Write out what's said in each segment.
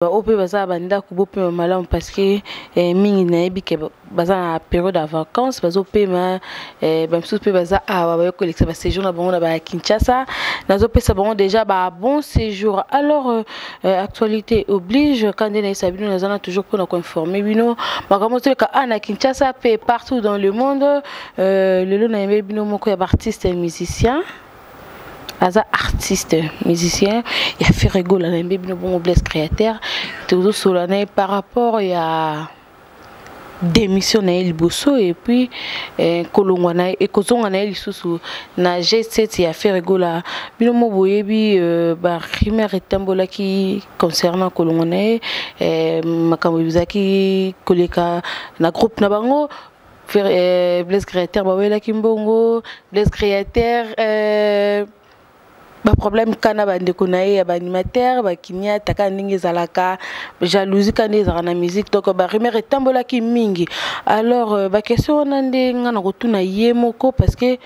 Au pays baza banda ko bope malamu parce que mingi na yebi ke baza na période de vacances bazo pema même sous pe baza a ba collecter ba séjour na bango na ba Kinshasa nazo pesa bango déjà ba bon séjour. Alors actualité oblige quand on est sabino nazana toujours pour nous informer bino makambo to ka ana Kinshasa pe partout dans le monde le lo na yebi bino moko ya artiste et musicien Aza artiste, musicien, il a fait rigoler la bébé no bon bless créateur, toujours solennel par rapport à démission na el bosso et puis kolongwana et kozongana el susu na G7 il a fait rigoler bino mo boyebi ba rumeur etambola qui concernant kolongwana makambo bizaki koleka na groupe na bango faire bless créateur ba wela kimbongo bless créateur ba problème kana bande konaye ba animateur ba kinya taka ndingi zalaka jalousie kana ezaka na musique donc ba rumeur etambola ki mingi. Alors ba question nande ngana kotuna yemoko parce que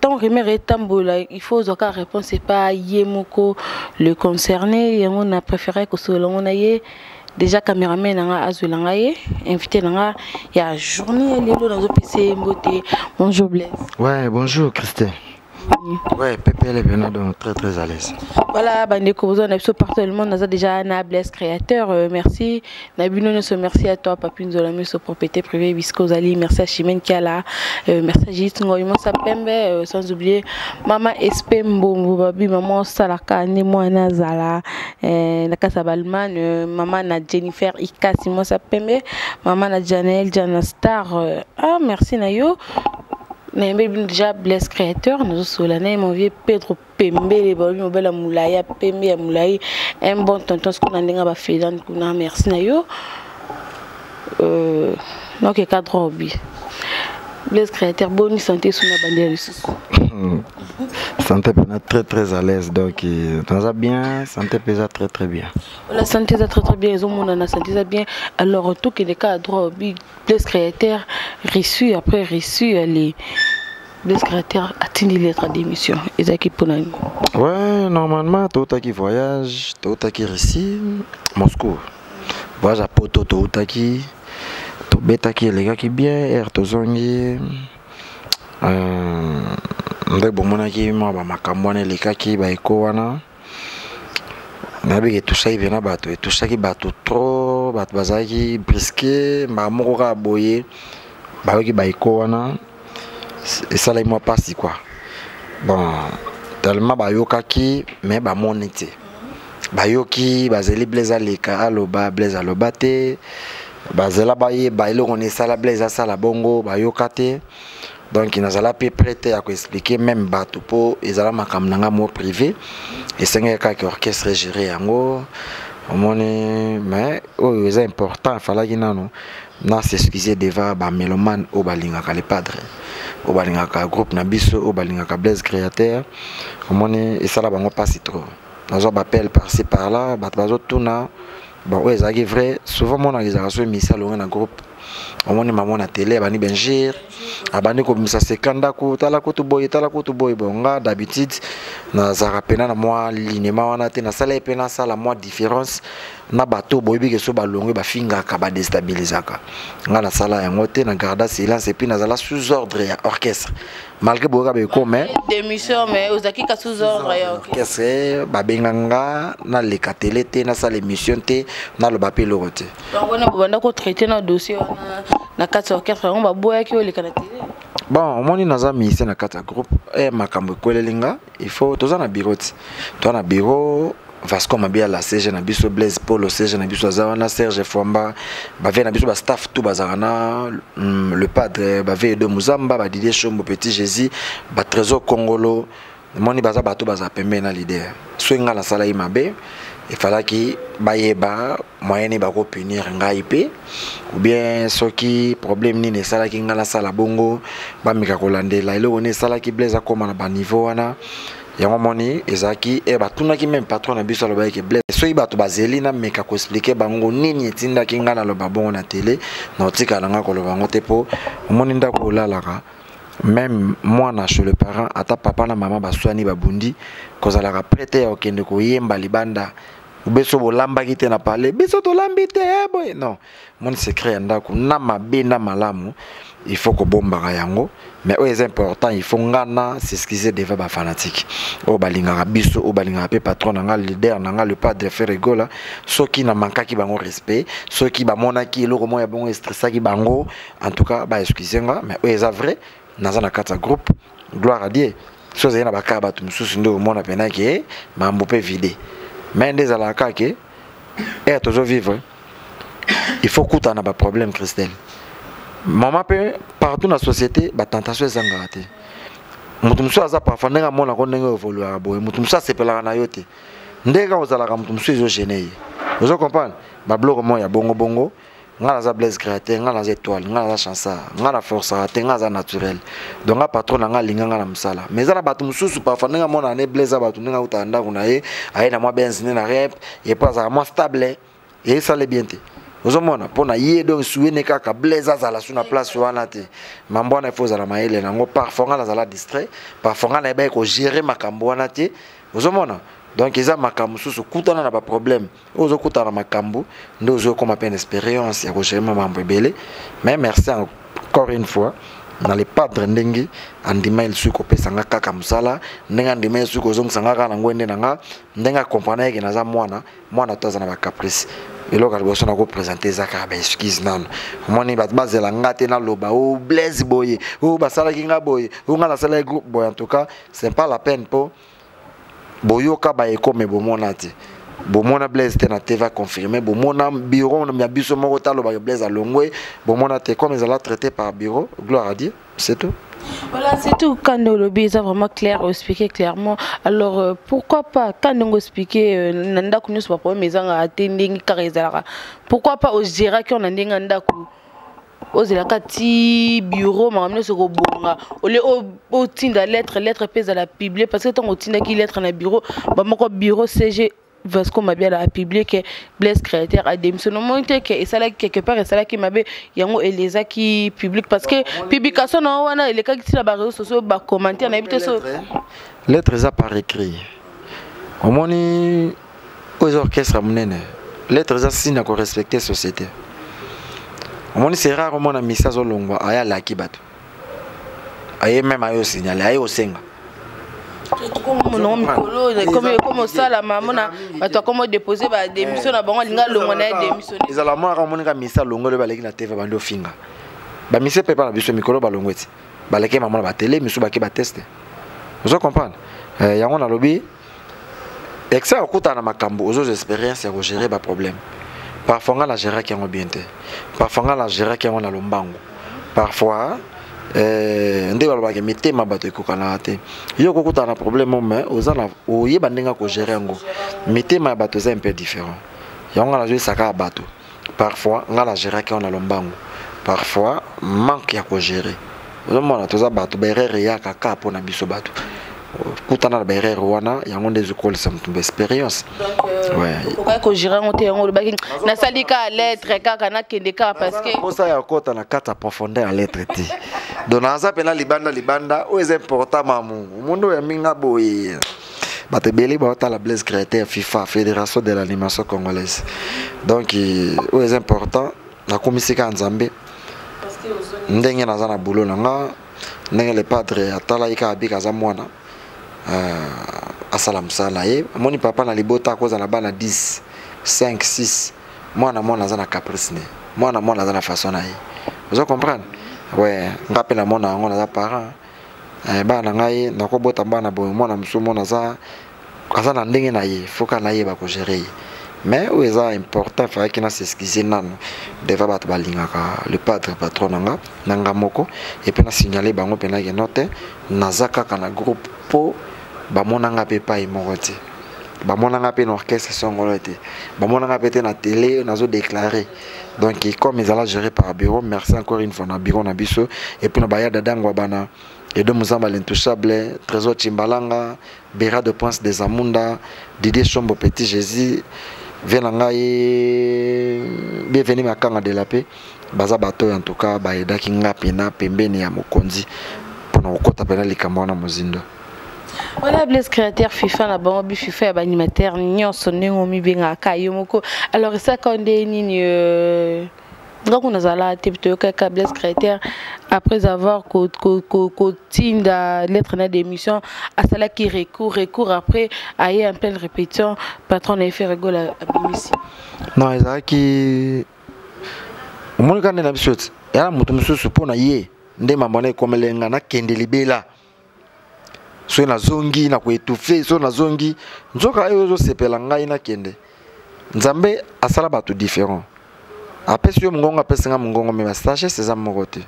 tant rumeur etambola il faut zoka réponse c'est pas yemoko le concerné yango na préféré ko solongo na ye déjà caméraman nga azulanga ye invité nga ya journée lelo nazo pc mbote. Bonjour Blaise. Ouais, bonjour Christelle. Ouais, Pépé est venu donc très à l'aise. Voilà, bande ko besoin d'abso partout le monde naza déjà na Blaise créateur merci Nabino merci à toi Papi Nzola so propriété privée Bisco Zali, merci à Chimène Kiala, merci à Jit Ngoyimo Sapembe, sans oublier maman Espembo babi maman Salaka ne moi nazala na Kasabalman maman na Jennifer Ikasi moi Sapembe maman na Janelle Jana Star ah merci na yo. Déjà Blaise créateur nous solennel mon vieux Pedro Pembe les babi mobile moulaya Pembe ya moulai un bon tonton ce qu'on a ndenga ba fédan kuna merci na yo donc cadre hobby Blaise créateur bonne santé sous na bandere santé très à l'aise donc dans bien santé pesa très bien la santé est très bien ils ont la santé est bien alors tout que les cadres hobby Blaise créateur reçu après reçu les Blaise créateur atteint lettre d'émission ezaki ponani. Ouais, normalement tout qui voyage tout qui réussi Moscou voyage à Poto tout qui to beta qui les gars qui bien air to zongi ndé bomona ki ma ba makambone les gars qui ba eko wana na bi tout ça vient na bato et tout ça qui bato trop bato bazaki brisqué ma moko ka boyer ba ki ba eko wana et ça là moi pas si quoi bon tellement ba yokaki mais ba monité ba yoki bazeli Blaise aleka aloba Blaise alobate bazela baye ba ile on est ça la Blaise ça la bongo ba yokate donc il n'a pas prêté à expliquer même bato po ezala makamnanga mo privé et c'est ka ki orchestre géré yango omoni mais oh c'est important fallait qu'il non na s'excuser devant ba mélomane au balingaka les padres au balingaka groupe na biso au balingaka Blaise créateur omoni et ça la bango pas si trop nazo appel par-ci par-là bato tuna bon ouais ça est vrai souvent mon organisation mission longue na groupe omoni maman na télé bani benjir abani ko misa sekanda ko tala ko to boy bonga d'habitude na zarapena na moi linema wana te na sala epena sala moi différence na bato boyebi ke so balongwe ba finga ka ba déstabilisaka nga na sala yango te na garda silence et puis na sala sous ordre ya orchestre malgré boka be ko mais démission mais ozaki ka sous ordre ya orchestre ba benganga na le télé te na sala émission te na lo bape lo te donc on a banda ko traiter na dossier na kati orchestre on ba boya ki o le kana télé bon omoni naza ministère na kati groupe et makambo kolelinga il faut toza na bureau to na bureau Vasco mabia la CG na biso Blaise Polo CG na biso zawana Serge Fomba bave na biso ba staff tout bazarana le padre bave de Muzamba ba Didier Chombo Petit Jésus ba Trésor Congolo moni baza bato baza pembe na leader swinga la sala imabe il fallait que bayeba moyen ba ko punir ngai pe ou bien soki problème ni ne sala ki ngala sala bongo ba mika ko landela ile one sala ki Blaise akoma na ba niveau wana yango moni ezaki e batuna ki même patron na biso aloba ke Blaise so ibato bazeli na meka ko expliquer bango nini etinda ki ngala lo babongo na télé na otika langa ko lo bango te po moni ndako lalaka même moi na chez le parent ata papa na maman baswani babundi kozalaka prêté okende ko yemba libanda beso bolamba kite na parler beso to lambite boy non mon secret ndako na mabe na malamu il faut que bomba yango mais c'est important il faut ngana s'excuser devant ba fanatique o balinga biso o balinga pe patron nga leader nga le pas de faire rigola soki na manka ki bango respect soki ba monaki eloko moya bongo stressa ki bango en tout cas ba excuser nga mais c'est vrai naza na kata groupe gloire à Dieu so zena ba ka batu mususu ndo mona pena ke mambo pe vide mais ndeza la ka ke et toujours vivre il faut kuta na ba problème Christelle. Maman peut partout dans la société, bah tentation est engagée. Mutumso aza parfois nenga mona ko nenga évoluer boy. Mutumso sepela na yote. Ndega ozala ka mutumso izo gêner. Vous comprenez? Ba blog mo ya bongo bongo. Nga za blaze créateur, nga za étoile, nga za chansa, nga la force raté, nga za naturel. Donc nga patron nga linga nga na msala. Mais za batu mususu parfois nenga mona ne blaze batu nenga utanda kuna ye, aina mwa benzine na rep, et pas za moi stable. Et ça le bien. Vous avez pour na yé donc souvenez kaka blaze azala sur la place wana te mambo na faut za maele nango parfois na zala distrait parfois na ba ko gérer makambo wana te vous avez donc eza makambo susu kutana na ba problème ozo kutana makambo ndo zo comme peine expérience ya ko gérer mambo ebele mais merci encore une fois dans les padres ndenge andima il suko pesanga kaka musala ndenga ndima il suko zongsanga kana ngwende nanga ndenga comprendre que naza mwana toza na ba caprice. Et là, quand on a présenté ça, excuse non. Moi, ni base la ngate na loba, ou blaze boy, ou basala kinga boy, ou ngala sala groupe boy. En tout cas, c'est pas la peine pour boyoka ba eko me bomonate. Bomona blaze te na te va confirmer. Bomona bureau na biso moko talo ba blaze à longwe. Bomona te comme ils allaient traiter par bureau. Gloire à Dieu, c'est tout. Voilà, c'est tout. Quand le lobby est vraiment clair, expliqué clairement. Alors, pourquoi pas, quand on explique, nanda kunu soit pas mais on a attendu carrément. Pourquoi pas au gérer qu'on a des nanda ku, aux élacati bureau, mais on a ce robonga. Au lieu au tinda lettre pèse à la publier parce que tant au tinda qui lettre dans le bureau, bah mon bureau CG. Parce qu'on m'a bien la publié que Blaise créateur a démissionné et ça là quelque part et ça là qui m'a bien yango et les a qui publient parce que publication non wana les cas qui sur les réseaux sociaux ba commenter on a habité ça lettres ça par écrit au moni aux orchestres monene lettres ça signe à respecter société au moni c'est rare au mona message au longwa aya la ki bato aye même ayo signaler ayo senga comme ça la maman a toi comment déposer ba démission na bango linga longo na démissionner ezala moi ka moninga misa longo le baleki na TV bando finga ba mise pepa na biso mikolo ba longweti baleki maman na ba télé misu ba ke ba tester vous comprenez yango na lobby exa okuta na makambo aux expériences ya ko gérer ba problème parfois nga la gérer qui en bien te parfois nga la gérer qui en na lombango parfois ndé balobaki mitema bato ekokana te yo kokuta na problème mais ozana oyeba ndenga ko gérer ngo mitema bato c'est un peu différent yango na jouer saka bato parfois nga la gérer ki on a lombango parfois manque ya ko gérer ozomona toza bato berere ya kaka pona biso bato kutana na berere wana yango ndezo ko lisa mutumba expérience ouais pourquoi ko gérer on te yango lobaki na salika lettre kaka na kendeka parce que pour ça ya kota na kata profondeur lettre te donc naza pena libanda o est important mamu mundo ya minga boye bato beli ba ta la Blaise créateur FIFA fédération de l'animation congolaise donc o est important na komisika nzambe parce que ndenge naza na boulot nanga ndenge le padre atala ika abika za mwana asala msala ye moni papa na libota koza na bana 10 5 6 mwana naza na caprice ne mwana naza na façon na ye vous comprenez ouais ngape na mona ngo naza parent bana ngai nakobota bana boy mwana musumo naza kaza na ndenge na ye foka na ye ba ko gérer mais où est important faut qu'il na s'excuser nanu devant bato balingaka le padre patron nanga moko et puis na signaler bango pena ke note nazaka kana groupe po ba monanga pe pa imoroti ba monanga pe na orchestre songolete ba monanga pe na télé nazo déclarer donc comme ils allaient gérer par bureau merci encore une fois na bureau na biso et puis na baya dadango bana et de Muzamba l'intouchable Trésor Chimbalanga Béra de Prince des Amunda Didier Chombo Petit Jésus Venangai bienvenue makanga de la paix baza bato en tout cas ba edaki ngapi na pembeni ya mokonzi pona okota pena likambo na mozindo Voilà, Blaise créateur FIFA na bango bi FIFA ya animateur nyonso ndenge mi benga kayo moko. Alors ça quand est nini donc on a zala plutôt que Blaise créateur après avoir tinda lettre na démission à cela qui recours après aille en pleine répétition patron a fait rigole à Bimisi. Non, ça qui mon gars na bisot ya mutu mususu pona ye nde mamone komelenga na kende libela. So na zongi na kwetufe so na zongi nzoka ezo sepela ngai na kende nzambe asala batu différent apesi yo mungongo apesi nga mungongo me basache seza mokote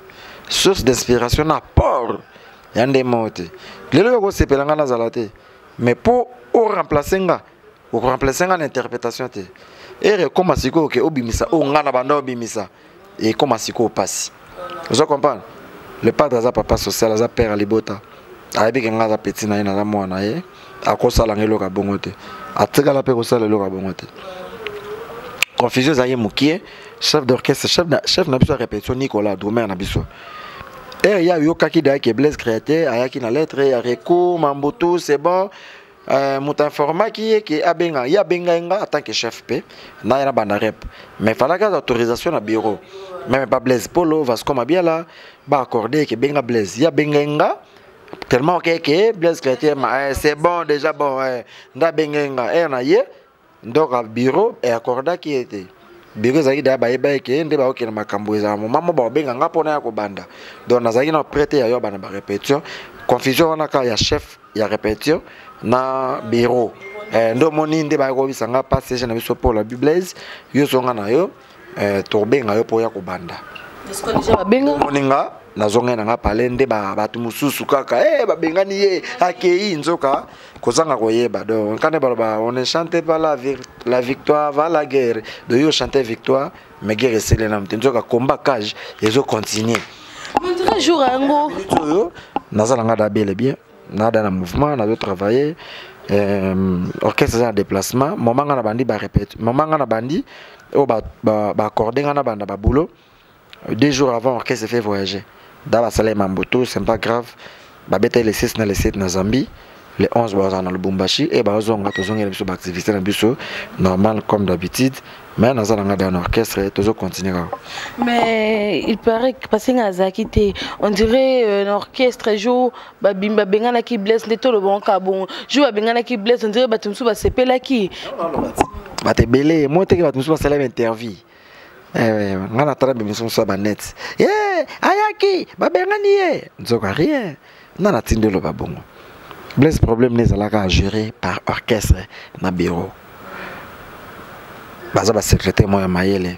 source d'inspiration na port yande mote lelo yo ko sepela nga na zalate mais pour o remplacer nga na interprétation te ere koma siko ke obimisa o nga na banda obimisa et koma siko passe vous comprenez le padre za papa social za père libota ayebi ke nga za petit na ina za mwana ye akosala ngelo ka bongote atikala pe kosala lo ka bongote confusion za ye mukie chef d'orchestre chef na biso répétition Nicolas Doumer na biso et ya yo kaki da ke Blaise créateur ayaki na lettre ya recours mamboto c'est bon muta informa ki ke abenga ya benga nga en tant que chef p na yana banda rep mais fallait que autorisation na bureau même pas Blaise Polo Vasco Mabiala ba accorder ke benga Blaise ya benga nga tellement que Blaise créateur c'est bon déjà bon nda benga na ye donc à bureau et accorda qui était bureau zaki da ba yeba ke nde ba okena makambo za mama ba benga nga pona ya ko banda donc nazaki na prêter ya yo bana ba répétition confusion wana ka ya chef ya répétition na bureau ndo moni nde ba ko bisanga passage na biso pour la Blaise yo zonga na yo to benga yo po ya ko banda est-ce que déjà ba benga moninga nazonga na nga palende batu mususu kaka ba bengani ye akei nzoka kozanga koyeba donc quand on ne chante pas la victoire va la guerre de yo chanter victoire mais guerre c'est le nom nzoka combat cage et continuer on dirait jour ango nazala nga da bel et bien nada na mouvement na travailler orchestre en déplacement moment nga na bandi ba répète moment nga na bandi o ba accorder nga na banda ba boulot 2 jours avant orchestre fait voyager dans la salle Mamboto c'est pas grave ba beta les 6 na les 7 na Zambie les 11 baza na Lubumbashi et bazonga tozonga biso ba activité na biso normal comme d'habitude mais nazala nga dans orchestre tozo continuer. Mais il paraît que parce que Azaki te on dirait un orchestre jour ba bimba bengana ki Blaise neto le bon ka bon jour ba bengana ki Blaise on dirait batumsu ba sepela ki ba te belé moi te batumsu ba sala interview nga na tara bemission so ba net ayaki ba bengani ye nzoka rien na tindelo ba bongo Blaise problème les alaka géré par orchestre na bureau baza ba secrétaire moi mayele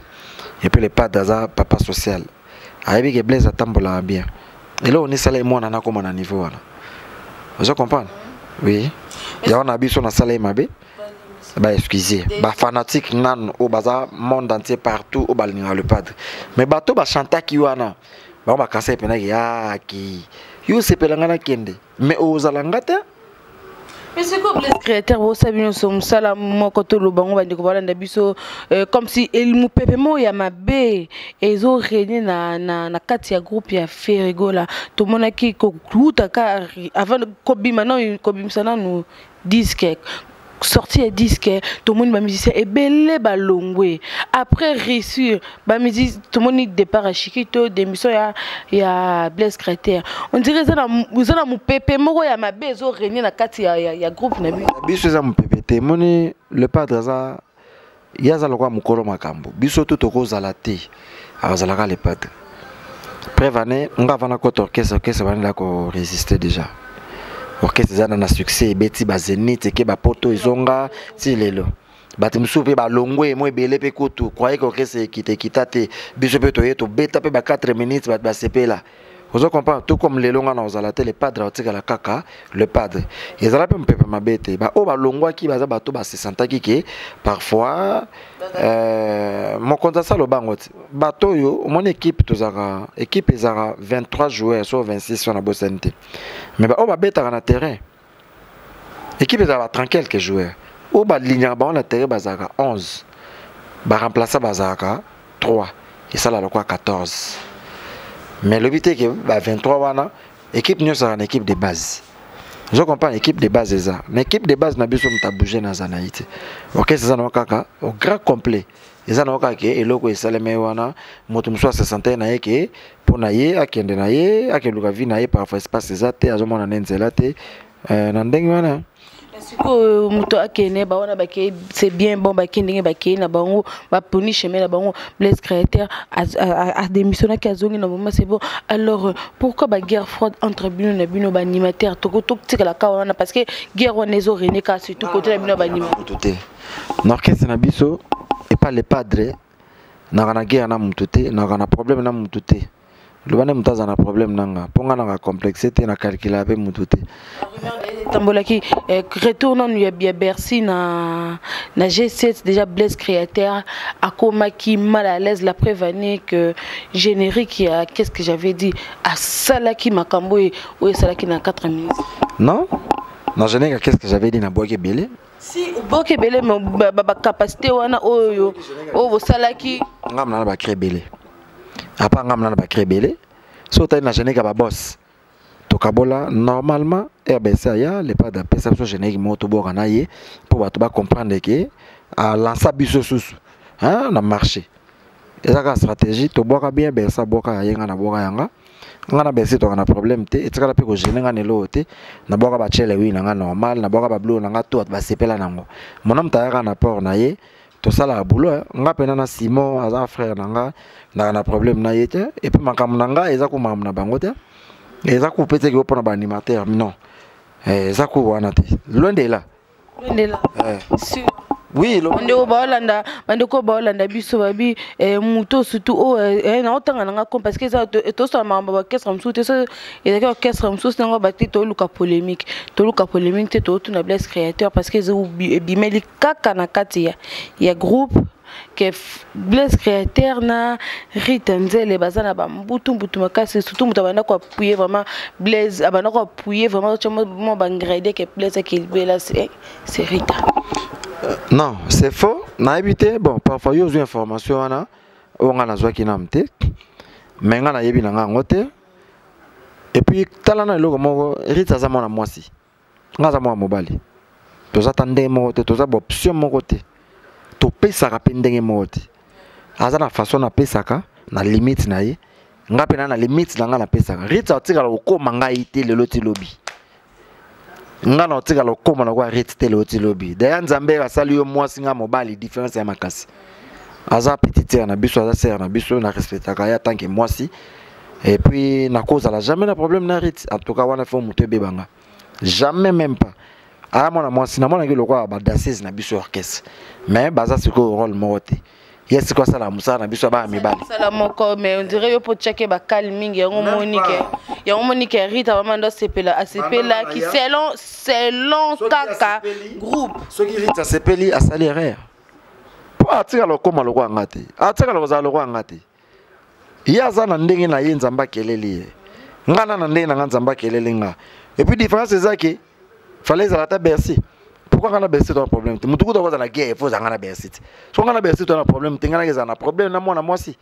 et puis le pas daza papa social ayebi que Blaise atambola bien et là on est salé moi na comme na niveau là vous comprenez oui ya on a biso na salé mabe bah excusez bah fanatique nan au baza monde entier partout au balninga le padre mais bato ba chanta ki wana ba kasa pena ya ki yo sepelanga na kende mais ozalanga te. Mais c'est quoi Blaise créateur vous savez nous sommes sala moko to lo bango bandi ko balanda biso comme si il mu pepe mo ya mabe ezo régner na kati ya groupe ya Ferigola to monaki ko kuta ka avant ko bima non ko bimsana nous disque sorti un disque tout le monde va musicien et belé balongwe après réussir ba musique tout le monde départ à Chiquito d'émission ya Blaise créateur on dirait ça vous avez mon pépé moko ya ma bezo régner na kati ya groupe na biso za mon pépé te moni le padre za yaza lokwa mukolo makambo biso to toko zala te azalaka le padre prévané on va vana ko orchestre bana ko résister déjà orchestre zana na succès beti ba zenith ke ba poto izonga ti lelo bati musupe ba longwe mo ebele pe kutu croyez que orchestre kitate biso pe to yeto beta pe ba 4 minutes ba sepela vous comprenez tout comme lelo nga na ozalate le padre otika la kaka le padre ezala pe mpepe mabete ba o ba longwa ki baza bato ba 60 ki ke parfois mon compte ça le bangot bato yo mon équipe tozaka équipe ezara 23 joueurs sur 26 sur na bosante mais ba o ba beta na terrain équipe ezara 30 quelques joueurs o ba ligne ba na terrain bazaka 11 ba remplacer bazaka 3 et ça là le quoi 14 mais le but est que 23 wana équipe nous sera une équipe de base Je comprends l'équipe de base ça. Mais l'équipe de base n'a pas besoin de bouger dans la naïté. Ok, c'est ça non kaka au grand complet. Et ça non kaka et loko esaleme wana moto mso se sentait na yeke pour naie akende naie akeluka vi naie parfois espace ça te azomona nenzela te na ndenge wana. Siko muto akene ba wana bake c'est bien bon bake ndenge bake na bango ba poni chemin na bango Blaise Créateur a démissionné kazongi na moment c'est bon. Alors pourquoi ba guerre froide entre bino na bino ba animateur toko tika la ka wana parce que guerre wana ezo rené ka surtout côté na bino ba animateur n'orchestre na biso et pas les padres na kana guerre na mututé na kana problème na mututé le bane mutaza na problème nanga ponga na complexité na calculer avec mututé tambolaki retournant nous ya Bercy na G7 déjà Blaise Créateur akoma qui mal à l'aise la prévenir que générique ya qu'est-ce que j'avais dit à salaki makambo et salaki na 4 minutes non na générique qu'est-ce que j'avais dit na boke belé si boke belé mais ba capacité wana oyo o salaki ngamna ba créer belé apa ngamna ba créer belé so ta na générique ba boss Tokabola normalement RBC ya les pas d'application générique moto boka na ye pour ba to ba comprendre que à lancer biso sous hein na marché ezaka stratégie to boka bien ben ça boka yenga na boka yanga ngana besi to na problème te etikala pe ko gérer ngana lo te na boka ba chele wi na normal na boka ba blue na to ba sepela nango monam tayaka na port na ye to sala boulot nga pena na Simon aza frère nanga na problème na ye te et puis makam nanga ezako mam na bango te. Et ça coupe peut-être pour un animateur, non. Ça coupe on a loin de là. Loin de là. Oui, on est au Baolanda, on est au Baolanda biso babi muto surtout oh na otanga nanga comme parce que ça to ça mamba orchestre msuté ça et que orchestre msuté nanga bati to luka polémique te to na Blaise Créateur parce que zo bimeli kaka na kati ya groupe que Blaise Créateur na Ritanzele bazana ba mbutu makasi surtout mutabana ko appuyer vraiment Blaise abana ko appuyer vraiment mo bangrade que Blaise qu'il bela c'est Rita. Non, c'est faux. Na évité bon parfois yo une information ana on a zwa kinamte mais ngana yebi na ngote et puis talana loko moko Rita za mona mwasi ngaza mwa mobali toza tande mo te toza option moko te to pesaka pendenge moti azana façon na pesaka na limite na ye ngape na limite na nga na pesaka Rita otikala okoma ngai te lelo ti lobi nga na otikala okoma na kwa Rita te lelo ti lobi daya nzambe asali yo mwasi nga mobali différence ya makasi aza petite na biso aza sœur na biso na respectaka ya tant que mwasi et puis na cause la jamais na problème na Rita en tout cas wana fo muto bebanga jamais même pas. Ah mon moi si na mona ke lokwa ba danseuse na biso orchestre mais baza siko rôle moté yes quoi ça la musa na biso ba mibali ça moko mais on dirait yo pour checker ba calming ya monique Rita vraiment ndo sepela qui selon kaka groupe ce qui Rita sepeli a salaire pour atira lokoma lokwa ngate atira lokwa lokwa ngate yaza na ndenge na yenza mbakeleli ngana na ndenge na nzamba keleli nga et puis différence c'est ça que fallait à la Bercy. Pourquoi on a Bercy dans un problème? Tu me dis que tu as la guerre, il faut aller à Bercy. Si on a Bercy dans un problème, tu as un problème, na moi na moi si.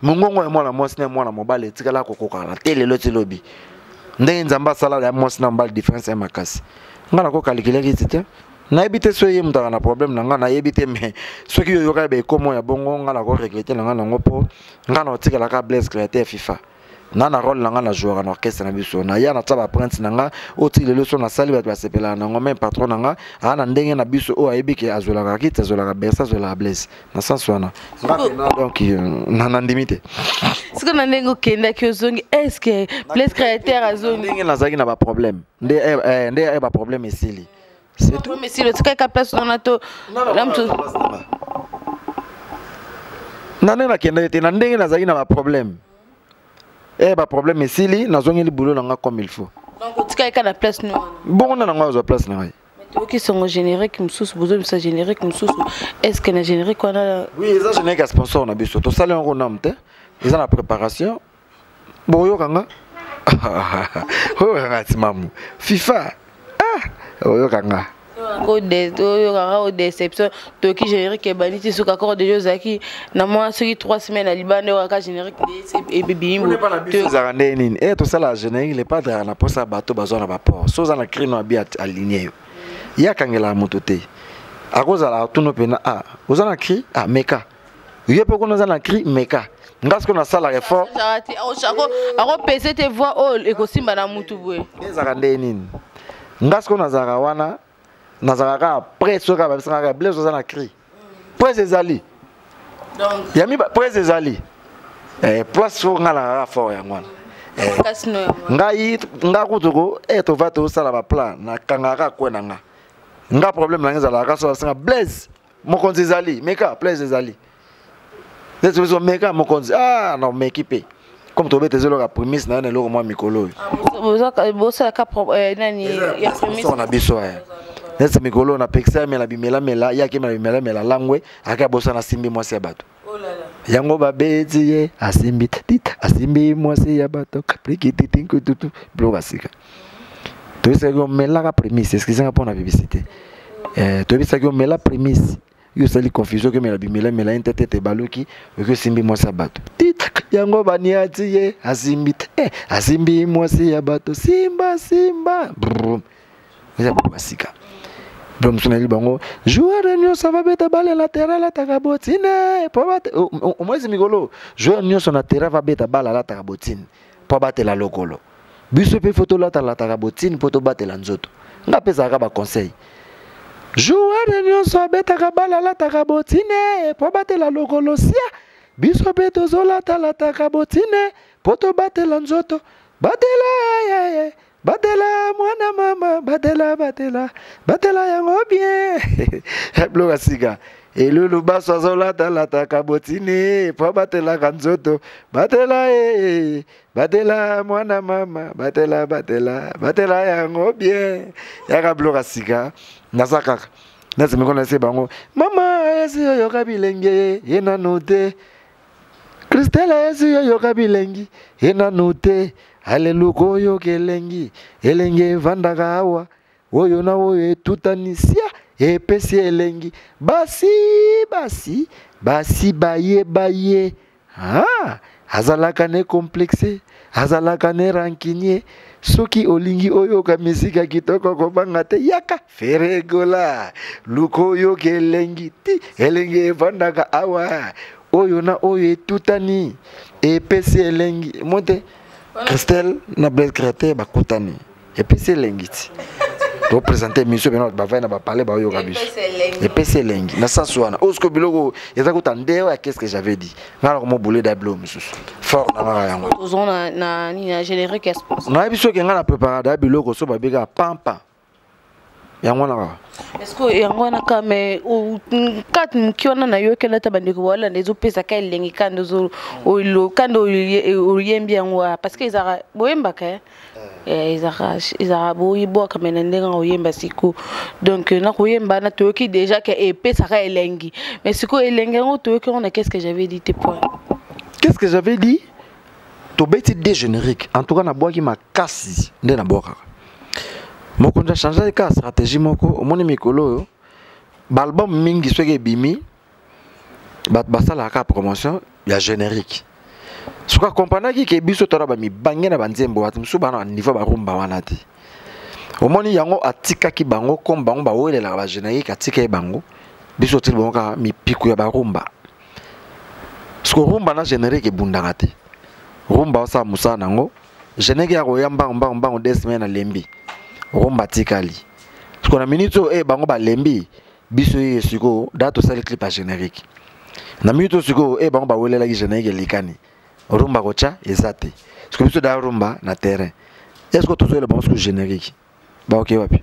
Mungongo et moi na moi si na moi na mobile, tu as la coco la télé le lobby. Ndé nzamba sala la moi si na mbal différence est makasi. On a ko calculer qui na habité so yé mutaka na problème na nga na habité mais ceux qui yo ka be comment ya bongo nga la ko regretter na nga ngopo nga na otika la ka Blaise Créateur FIFA. Nana rôle nanga na joueur en orchestre na biso na ya na taba prince nanga oti le leçon na sali ba sepela na ngoma patron nanga ana ndenge na biso o ayebike azola ka kita azola ka bersa azola Blaise na sens wana donc na ndimite siko na ndenge kenda ki ozongi est-ce que Blaise Créateur azongi ndenge na zaki na ba problème ndé ba problème esili c'est tout mais si le tika ka place na to lamto na kenda te na ndenge na zaki na ba problème ba problème esili nazongi li boulot nanga comme il faut donc tika ka na place no bon na nga zo place na ngai qui sont génériques msous besoin de générique msous est-ce que na générique on a oui ça générique sponsor na biso to sala ngo namte ils ont la préparation boyo kanga oh kanga timamu FIFA oyo kanga Au déception, Toki générique et baniti sur accord de Josaki. Na moi, sur 3 semaines à Liban, on générique et bébé. On n'est pas la bise zarandénine. Et tout ça, la générique, les pas de la poste à bateau, bazon à vapeur. Sans en créer nos habits alignés. Il y a quand il a mototé. À cause de la tourne pena, ah, vous en a crié, ah, Meka. Il y a pas qu'on a crié, Meka. Ngas qu'on a ça la réforme. Alors, PC te voix, oh, et aussi madame Moutoué. Les zarandénine. Ngas qu'on a zarawana. Nazaraka après ce qu'a fait Blaise aux anacri. Près des alliés. Donc il y a mis près des alliés. Place sur la fort ya ngwana. Ngai ngakutoko to va to sala ba plan na kangaka kwena nga. Nga problème na ngeza la ka so singa Blaise mon konzi zali meka Blaise des alliés. Les choses meka mon konzi ah non m'équiper. Comme tu veux te zelo la prémisse na le moi mikolo. Bosa ka nani ya prémisse. On a biso nese mikolo na peksa mela bimela mela yake mela bimela mela langwe aka bosa na simbi mwasi ya bato. Oh là là. Yango babeti ye asimbi tit asimbi mwasi ya bato kapriki titinku tutu blo basika. To bisa go mela ka prémisse est-ce que ça pour na publicité. To bisa go mela prémisse yo sali confusion que mela bimela mela intete baluki que simbi mwasi ya bato. Tit yango baniati ye asimbi asimbi mwasi ya bato simba simba. Vous avez basika. Brom sonali bango joueur nyo ça va beta balle latéral ataka botine po bate au moins migolo joueur nyo son latéral va beta balle ataka botine po bate la lokolo biso pe photo la ataka botine poto bate la nzoto nga pesa ka ba conseil joueur nyo so beta ka balle ataka botine po bate la lokolo sia biso pe to zola ataka botine poto bate la nzoto batela Batela, mwana mama, batela yango bien. Bloga siga. Et le basso azola talata kabotine, po batela kanzoto. Batela mwana mama, batela yango bien. Yaka bloga siga. Nasaka. Nasi mekona se bango. Mama, esi yo kabilenge, yena note. Christelle esi yo kabilengi, yena note. Alléluia oyo kelengi elenge vandaka awa oyo na oyo tutanisia epesi elengi basi baye ah azalaka ne complexe azalaka ne rancunier soki olingi oyo ka misika kitoko kobanga te yaka feregola luko oyo kelengi ti elenge vandaka awa oyo na oyo tutani epesi elengi monte Christelle na Blaise créateur bakutani et puis c'est lengiti pour présenter monsieur beno ba va na ba parler ba yo kabis et puis c'est lengi na saswana osko biloko ezakuta ndewa qu'est-ce que j'avais dit ngala ko mo boulé d'ablo monsieur fort na yango ozona na ni générique sponsor na biso ke ngala préparer da biloko so ba bega pampa yango na est-ce que yango na ka mais ou kat mkiona na yo kela tabandiko wala nezo pesa ka elengi kando zo o lo kando o yembi yango parce que izara boyemba ka izara boyibo ka menendenga o yemba siku donc na ko yemba na toki déjà que pesa ka elengi mais siko elengi ngo toki on a qu'est-ce que j'avais dit tes points qu'est-ce que j'avais dit to beti de générique en tout cas na boaki makasi nde na boka moko nja changer ka stratégie moko omoni mikolo balbum mingi soke bimi basala ka promotion ya générique soka kompanaki ke biso tora ba mi bange na banzembo watu musu bana niveau ba rumba wana ti omoni yango atika ki bango kom bango ba welela ba générique atika e bango biso til bonka mi piku ya ba rumba sko rumba na générique bundanga te rumba sa musa nango générique ya ko yamba mbango des semaines na lembi rumba tikali parce na minute bango ba lembi biso yesiko dato sali clip a générique na minute siko bango ba welela ki générique likani rumba kocha ezate parce que biso da rumba na terrain est-ce que tout le bon ce générique ba OK wapi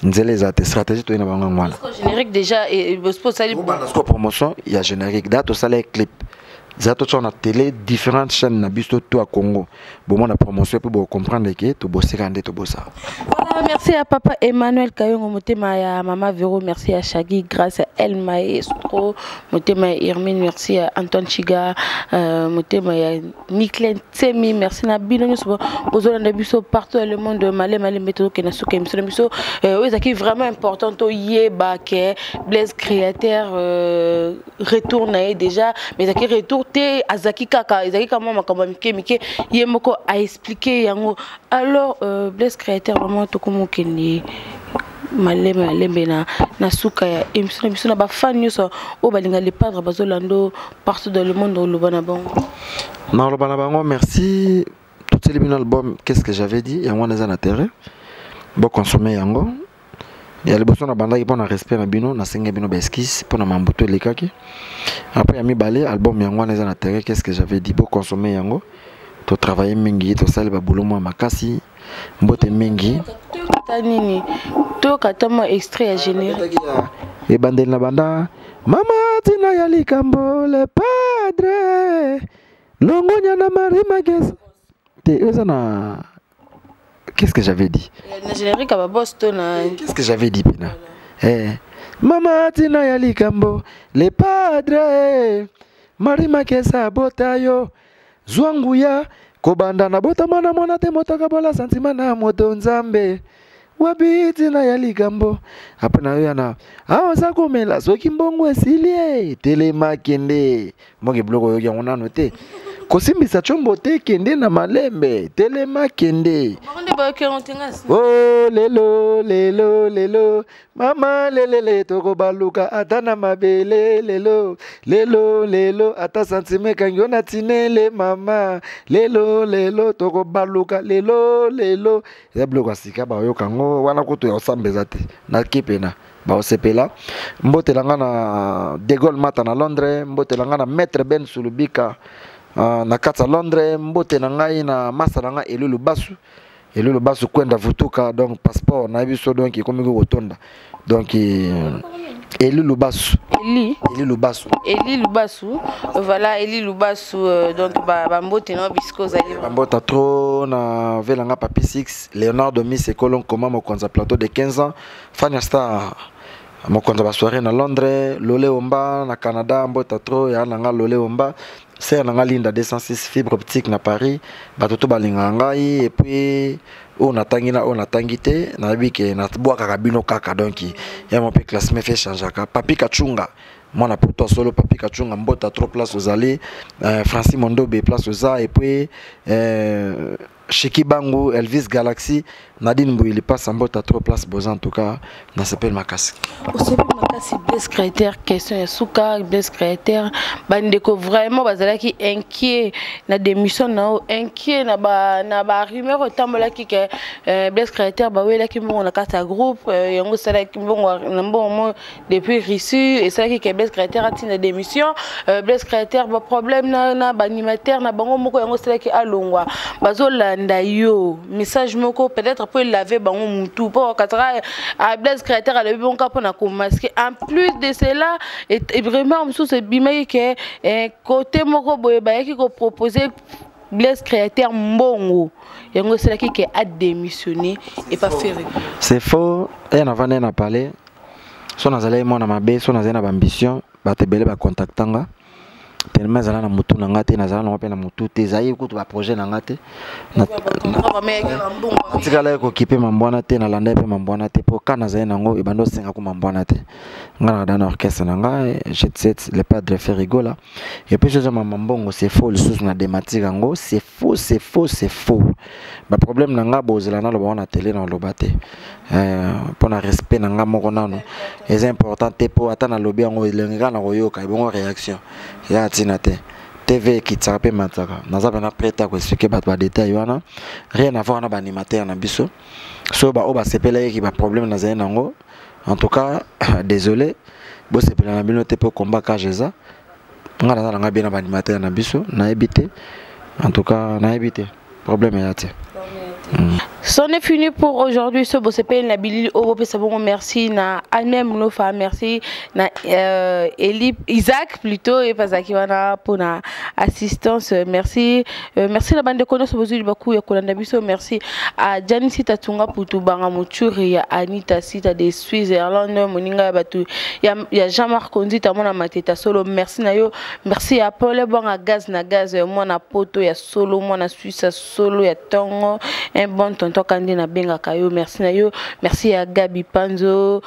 nzele ezate stratégie to ina bango ngwana générique déjà et sponsor sali rumba na promotion il y a générique dato sali clip zato on a télé différentes chaînes na biso tout à Congo bon on a promotion pour comprendre que to bosser quand to bossa. Voilà, merci à papa Emmanuel Kayongo motema ya mama Véro, merci à Shaggy, grâce à El Maestro motema ya Irmine, merci à Antoine Chiga motema ya Niklen Tsemi, merci na bino nyuso bozola na biso partout dans le monde malé méthode que na suka biso biso ezaki vraiment important to yeba ke Blaise Créateur retourne déjà mais ezaki retour te azaki kaka ezaki kama makambo mike yemoko a expliquer yango alors Blaise Créateur vraiment to komo keni malembe na suka ya émission biso na ba fan nyuso o balinga les padres bazolando partout dans le monde au lobana bango na lobana bango merci tout les album qu'est-ce que j'avais dit yango na na terrain bon consommer yango ya liboso na banda pour na respect na bino na senga bino ba esquisse pour na mambuto lekaki après ami balé album yango na na terrain qu'est-ce que j'avais dit bon consommer yango to travailler mingi to sala ba boulot moi makasi mbote mingi tanini to katama extrait à générer et bandel na banda mama tina ya likambo le padre longonya na marima ges te ozana qu'est-ce que j'avais dit na générique à Boston qu'est-ce que j'avais dit pina mama tina ya likambo le padre marima kesa botayo Zwanguya kobanda na bota mana mona te motaka bola sentiment na moto nzambe wabiti na ya likambo apena yana aoza komela soki mbongo esilie telema kende moke bloko yo yango nano te kosimbisa chombo te kende na malembe telema kende oh lelo mama lelele toko baluka atana mabele lelo ata sentime kango na tinele mama lelo toko baluka lelo ya bloko asika ba yo kango wana kutu ya osambeza te na kipena ba osepela mbotelanga na De Gaulle mata na Londres mbotelanga na Maître Ben Sulubika na kata Londres mbote na ngai na masa na ngai elulu basu kwenda vutuka donc passeport na biso donc ikomi ko kotonda donc elulu basu voilà elulu basu donc ba mbote na bisco zali ba mbota trop na velanga papi 6 Leonardo Miss Colon comment mon konza plateau de 15 ans Fania Star mon konza ba soirée na Londres Lolé Omba na Canada mbota trop ya nanga Lolé Omba c'est un Linda 206 fibre optique na Paris batoto balinga ngai et puis on a tangité na bike na boa kaka bino kaka donc ya mon pe classement fait changer ka papi kachunga moi na pour toi solo papi kachunga mbota trop place aux allées Francis Mondobe place aux a et puis Shiki Bangu Elvis Galaxy Nadine Mbouili passe en mbota trop place Boza en tout cas na s'appelle Makasi Blaise Créateur question ya suka Blaise Créateur bandeko vraiment bazalaki inquiet na démission na inquiet na ba rumeur tambola ki ke Blaise Créateur ba wela ki mo na kata groupe yango sala ki mbongo na mbongo depuis Russie et ça ki ke Blaise Créateur ati na démission Blaise Créateur ba problème na ba animateur na bango moko yango sala ki alongwa bazolanda yo message moko peut-être pour laver bango mutu pour katara Blaise Créateur le bon cap na ko masquer en plus de cela et vraiment sous ce bimaï que côté moko boye ba ki ko proposer Blaise Créateur mbongo yango c'est là qui a démissionné et pas fait c'est faux et on avant na parler son azalé moi na mabe son azana ambition ba te belé ba contactanga tellement zala na mutu na ngate na zala na pe na mutu te zayi ko to ba projet na ngate na tikala ko kipe mambwana te na landa pe mambwana te po kana zayi nango ibando senga ko mambwana te ngana dans orchestre na nga jet set le padre fait rigola et puis je mambongo c'est faux le sous na dématique ngo c'est faux ba problème na nga bozela na lo ba na télé na lobate pour na respect na nga moko nano est important te po atana lobi ngo lenga na koyoka ibongo réaction ya tinate TV qui tsape mataka naza na prêta ko expliquer ba détail wana rien à voir na ba animateur na biso so ba oba sepela ki ba problème na zaina ngo en tout cas désolé bo sepela na bino te po combat ka jeza ngana na nga bien na ba animateur na biso na ebité en tout cas na ebité problème ya te C'en est fini pour aujourd'hui. Ce beau CP na Billy Obo Pesabon, merci na Anem Lofa, merci na Eli Isaac plutôt et Pazakiwana pour la assistance. Merci merci la bande de connaissances besoin beaucoup ya Kolanda biso. Merci à Janice Tatunga pour tout banga Muturi ya Anita Sita de Switzerland moninga batu ya Jean-Marc Kondi ta mona mateta solo. Merci na yo, merci à Paul banga gaz na gaz moi na poto ya solo moi na Suisse solo ya Tongo un bon tonton Kandi na benga kayo, merci na yo, merci à Gabi Panzo